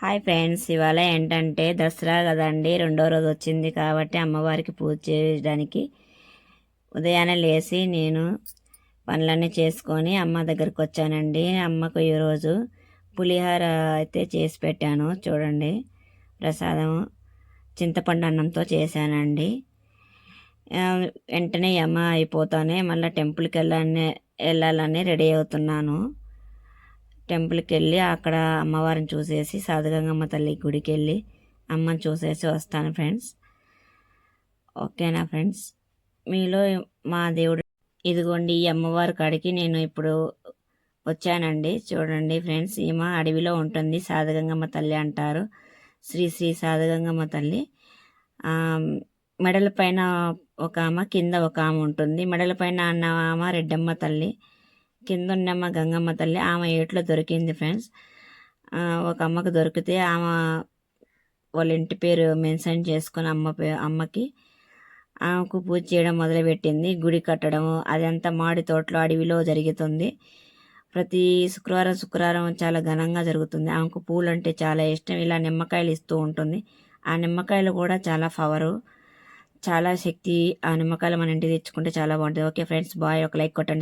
Hi friends, ఇవాళ ఏంటంటే దసరా కదండి, రెండో రోజు వచ్చింది కాబట్టి అమ్మవారికి పూజ చేయడానికి ఉదయాన్నే లేచి నేను పనులన్నీ చేసుకొని అమ్మ దగ్గరికి వచ్చానండి. అమ్మకు ఈరోజు పులిహోర అయితే చేసి పెట్టాను చూడండి. ప్రసాదం చింతపండు అన్నంతో చేశానండి. వెంటనే అమ్మ అయిపోతానే మళ్ళీ టెంపుల్కి వెళ్ళాలని రెడీ అవుతున్నాను. టెంపుల్కి వెళ్ళి అక్కడ అమ్మవారిని చూసేసి సాధుగంగమ్మ తల్లి గుడికి వెళ్ళి అమ్మని చూసేసి వస్తాను ఫ్రెండ్స్. ఓకేనా ఫ్రెండ్స్? మీలో మా దేవుడు ఇదిగోండి, ఈ అమ్మవారి కాడికి నేను ఇప్పుడు వచ్చానండి. చూడండి ఫ్రెండ్స్, ఈమె అడవిలో ఉంటుంది, సాధుగంగమ్మ తల్లి అంటారు. శ్రీ శ్రీ సాధుగంగమ్మ తల్లి. మెడల పైన ఒక ఆమె, కింద ఒక ఆమె ఉంటుంది. మెడల పైన అన్న ఆమె రెడ్డమ్మ తల్లి, కింద ఉన్నమ్మ గంగమ్మ తల్లి. ఆమె ఏట్లో దొరికింది ఫ్రెండ్స్. ఒక అమ్మకు దొరికితే ఆమె వాళ్ళ ఇంటి పేరు మెన్షన్ చేసుకుని అమ్మకి ఆమెకు పూజ చేయడం మొదలుపెట్టింది. గుడి కట్టడం అదంతా మాడి తోటలో అడవిలో జరుగుతుంది. ప్రతి శుక్రవారం చాలా ఘనంగా జరుగుతుంది. ఆమెకు పూలు అంటే చాలా ఇష్టం. ఇలా నిమ్మకాయలు ఇస్తూ ఉంటుంది. ఆ నిమ్మకాయలు కూడా చాలా పవరు, చాలా శక్తి. ఆ నిమ్మకాయలు మన ఇంటికి తెచ్చుకుంటే చాలా బాగుంటుంది. Okay friends, bye. ఒక లైక్ కొట్టండి.